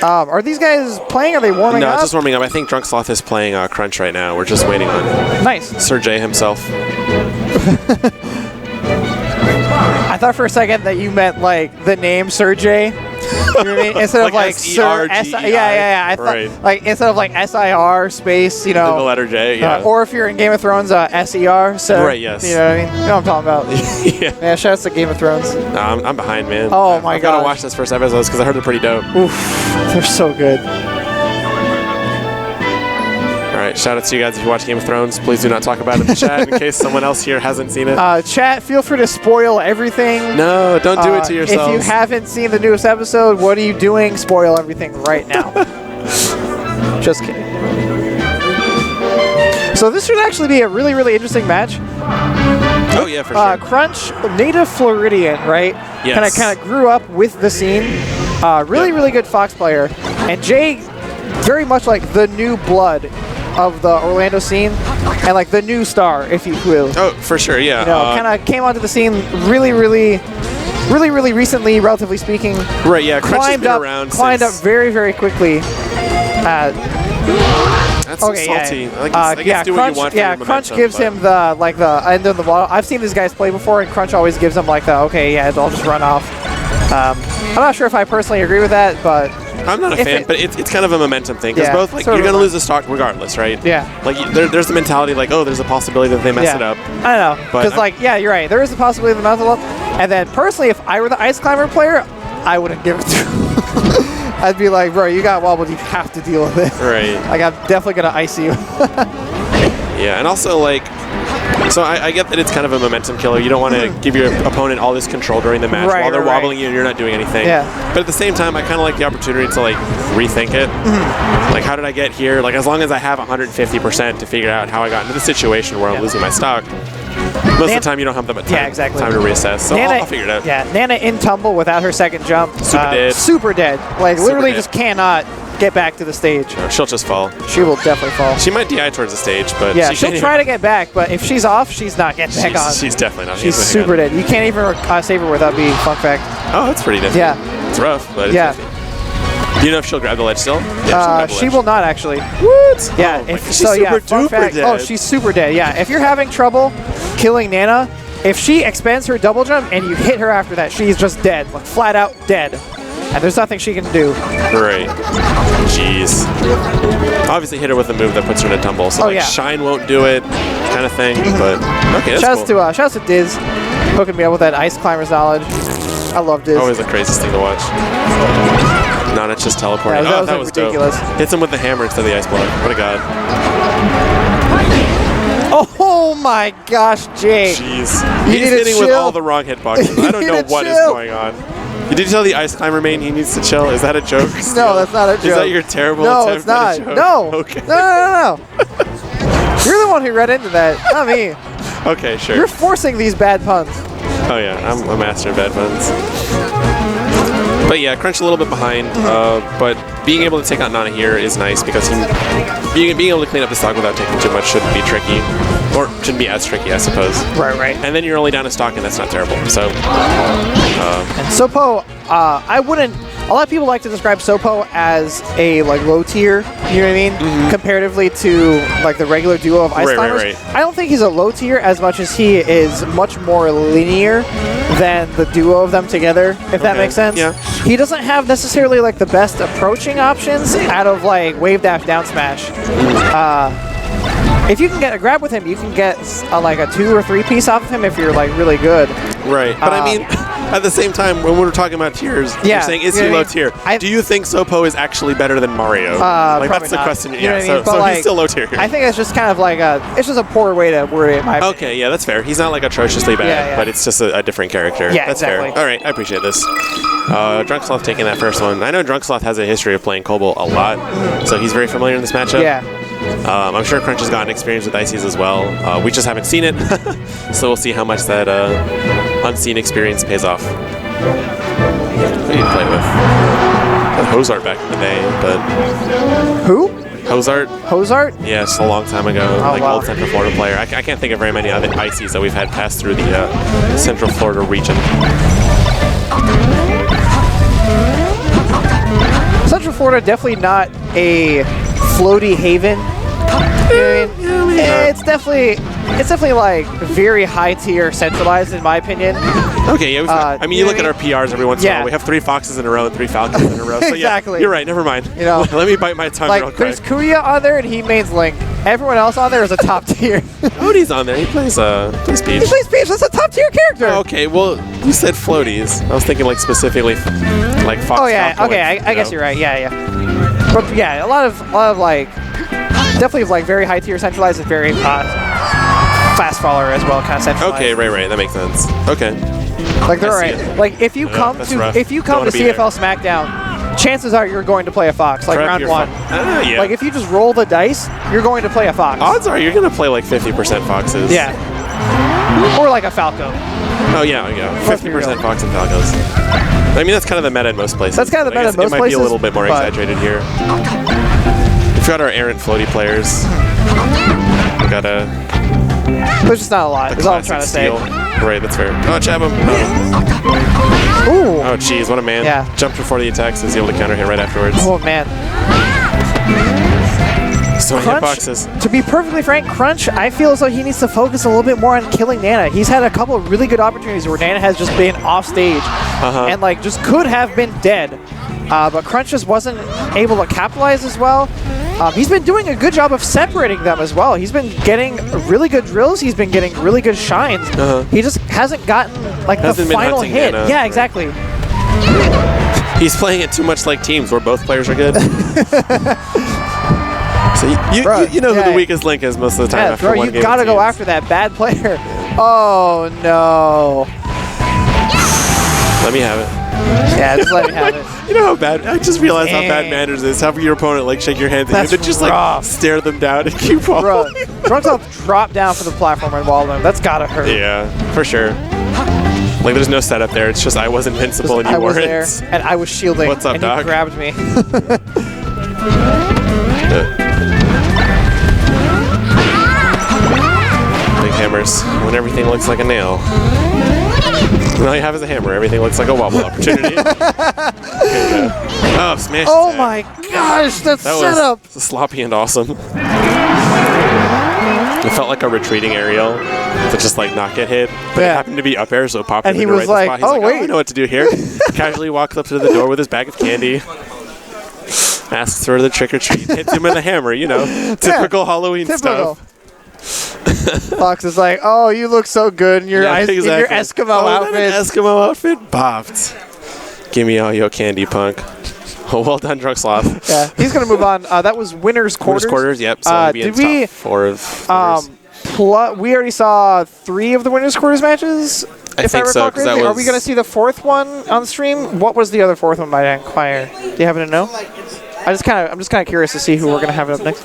Are these guys playing? Are they warming up? No, just warming up. I think Drunksloth is playing Crunch right now. We're just waiting on Sir J himself. I thought for a second that you meant like the name Sir J. You know what I mean? Instead of like Sir S. Yeah. I thought like instead of like SIR space, you know. The letter J, yeah. Or if you're in Game of Thrones, SER. So, right, yes. You know what I mean? You know what I'm talking about. Yeah, shout out to Game of Thrones. I'm behind, man. Oh my god. I've got to watch this first episode because I heard they're pretty dope. Oof, they're so good. All right, shout out to you guys if you watch Game of Thrones. Please do not talk about it in the chat in case someone else here hasn't seen it. Chat, feel free to spoil everything. No, don't do it to yourselves. If you haven't seen the newest episode, what are you doing? Spoil everything right now. Just kidding. So this should actually be a really, really interesting match. Oh yeah, for sure. Crunch, native Floridian, right? Yes. Kind of grew up with the scene. Really good Fox player. And Jay, very much like the new blood of the Orlando scene, and like the new star, if you will. Oh, for sure, yeah. You know, kind of came onto the scene really recently, relatively speaking. Right, yeah. Crunch has been around climbed up very, very quickly. That's okay, so salty. Yeah. I guess do what you want. Yeah, Crunch gives him the end of the wall. I've seen these guys play before, and Crunch always gives him like the I'll just run off. I'm not sure if I personally agree with that, but. I'm not a fan, but it's kind of a momentum thing because both you're gonna lose the stock regardless, right? Yeah. Like there's the mentality like, oh, there's a possibility that they mess it up. I know, because you're right. There is a possibility of the mess it up. And then personally, if I were the Ice Climber player, I wouldn't give it to him. I'd be like, bro, you got wobbled. You have to deal with it. Right. Like I'm definitely gonna ice you. Yeah, and also like. So I get that it's kind of a momentum killer. You don't want to give your opponent all this control during the match while they're wobbling you and you're not doing anything. Yeah. But at the same time, I kind of like the opportunity to like rethink it. Like, how did I get here? Like, as long as I have 150% to figure out how I got into the situation where I'm losing my stock, most of the time you don't have that much time, time to reassess. So I'll figure it out. Yeah, Nana in tumble without her second jump. Super dead. Like, literally just cannot get back to the stage. Or she'll just fall. She will definitely fall. She might DI towards the stage, but she'll try to get back, but if she's off, she's not getting back on. She's definitely not. She's super dead. You can't even save her without being fun fact. Oh, that's pretty nifty. Yeah. It's rough, but it's nifty. Do you know if she'll grab the ledge still? Yeah, she will not actually. What? Yeah. She's super duper dead. Oh, she's super dead. Yeah. If you're having trouble killing Nana, if she expands her double jump and you hit her after that, she's just dead, like flat out dead. And there's nothing she can do. Right. Jeez. Obviously hit her with a move that puts her in a tumble. So Shine won't do it, kind of thing. But okay, that's cool. Shout out to Diz hooking me up with that Ice Climber's knowledge. I love Diz. Always the craziest thing to watch. Nana's just teleporting. Yeah, that was ridiculous. Dope. Hits him with the hammer instead of the ice block. What a god. Oh my gosh, Jay. Jeez. He's hitting with all the wrong hitboxes. I don't know what is going on. Did you tell the Ice Climber main he needs to chill? Is that a joke? No, that's not a joke. Is that your terrible attempt at a joke? No, okay. No. You're the one who read into that, not me. Okay, sure. You're forcing these bad puns. Oh yeah, I'm a master of bad puns. But yeah, Crunch a little bit behind, but being able to take out Nana here is nice because being able to clean up the stock without taking too much shouldn't be tricky. Or shouldn't be as tricky, I suppose. Right. And then you're only down a stock, and that's not terrible. So. And Sopo, I wouldn't. A lot of people like to describe Sopo as a low tier. You know what I mean? Comparatively to like the regular duo of Ice Climbers. Right. I don't think he's a low tier as much as he is much more linear than the duo of them together. If that makes sense. Yeah. He doesn't have necessarily like the best approaching options out of like wave dash down smash. If you can get a grab with him, you can get like a 2 or 3 piece off of him if you're like really good. Right, but I mean, at the same time, when we're talking about tiers, you're saying is he low tier? Do you think Sopo is actually better than Mario? Like that's the question. You know what I mean? So he's still low tier here. I think it's just kind of like it's just a poor way to word it. Okay, yeah, that's fair. He's not like atrociously bad, but it's just a different character. Yeah, that's exactly. fair. All right, I appreciate this. Drunksloth taking that first one. I know Drunksloth has a history of playing Cobalt a lot, so he's very familiar in this matchup. Yeah. I'm sure Crunch has gotten experience with Ices as well. We just haven't seen it, so we'll see how much that unseen experience pays off. Who do you play with? Hozart back in the day, but... Who? Hozart. Hozart? Yes, a long time ago. Old Central Florida player. I can't think of very many other Ices that we've had pass through the Central Florida region. Central Florida, definitely not a floaty haven. You know what I mean? It's definitely like very high tier centralized in my opinion. Okay, yeah. I mean, you look at our PRs every once in a while. We have 3 Foxes in a row and 3 Falcons in a row. So exactly. Yeah, you're right. Never mind. You know, let me bite my tongue real like quick. there's Kuya on there and he mains Link. Everyone else on there is a top tier. Odie's on there. He plays Peach. He plays Peach. That's a top tier character. Oh, okay, well, you said floaties. I was thinking like specifically like Fox. Oh yeah. Falcon, Okay, I guess you're right. Yeah. But yeah, a lot of like definitely like very high tier centralized and very fast follower as well, kind of centralized. Okay, right. That makes sense. Okay. Like they're right. Like if you come to CFL Smackdown, chances are you're going to play a Fox, like round 1. Yeah. Like if you just roll the dice, you're going to play a Fox. Odds are you're going to play like 50% Foxes. Yeah. Or like a Falco. Oh yeah. 50% Fox and Falcos. I mean, that's kind of the meta in most places. That's kind of the meta in most places. It might be a little bit more exaggerated here. We've got our errant floaty players. We got there's just not a lot. That's all I'm trying to say. Right, that's fair. Oh, jab him. Ooh. Oh, jeez, what a man. Yeah. Jumped before the attacks, is able to counter hit right afterwards. Oh, man. So many hitboxes. To be perfectly frank, Crunch, I feel as though he needs to focus a little bit more on killing Nana. He's had a couple of really good opportunities where Nana has just been off stage and like just could have been dead. But Crunch just wasn't able to capitalize as well. He's been doing a good job of separating them as well. He's been getting really good drills. He's been getting really good shines. He just hasn't gotten like the final hit. Nana, yeah, exactly. He's playing it too much like teams where both players are good. So you know who the weakest link is most of the time after one game. You gotta go after that bad player. Oh no. Let me have it. Yeah, just let me have it. You know how bad, I just realized how bad manners is. Have your opponent like shake your hands at you, then just like stare them down and keep on. Bro, Drunksloth dropped down for the platform and walled him. That's gotta hurt. Yeah, for sure. Like there's no setup there. It's just I was invincible and you weren't. I was there and I was shielding. What's up, and Doc? He grabbed me. Big hammers when everything looks like a nail. And all you have is a hammer. Everything looks like a wobble opportunity. Oh, smash! Oh my gosh, that setup! Was sloppy and awesome. It felt like a retreating aerial to just like not get hit, but it happened to be up air, so it popped. And he was right like, He's like, wait, I know what to do here. Casually walks up to the door with his bag of candy. Asks for the trick or treat. Hits him with a hammer. You know, typical Halloween stuff. Fox is like, oh, you look so good in your, in your Eskimo outfit. An Eskimo outfit? Bopped. Give me all your candy, punk. Oh, well done, Drunksloth. Yeah, he's going to move on. That was winner's quarters. Winner's quarters, yep. So did we, top 4 of we already saw 3 of the winner's quarters matches? I think so. Are we going to see the 4th one on stream? What was the other 4th one by Inquire? Do you happen to know? I'm just kind of curious to see who we're going to have up next.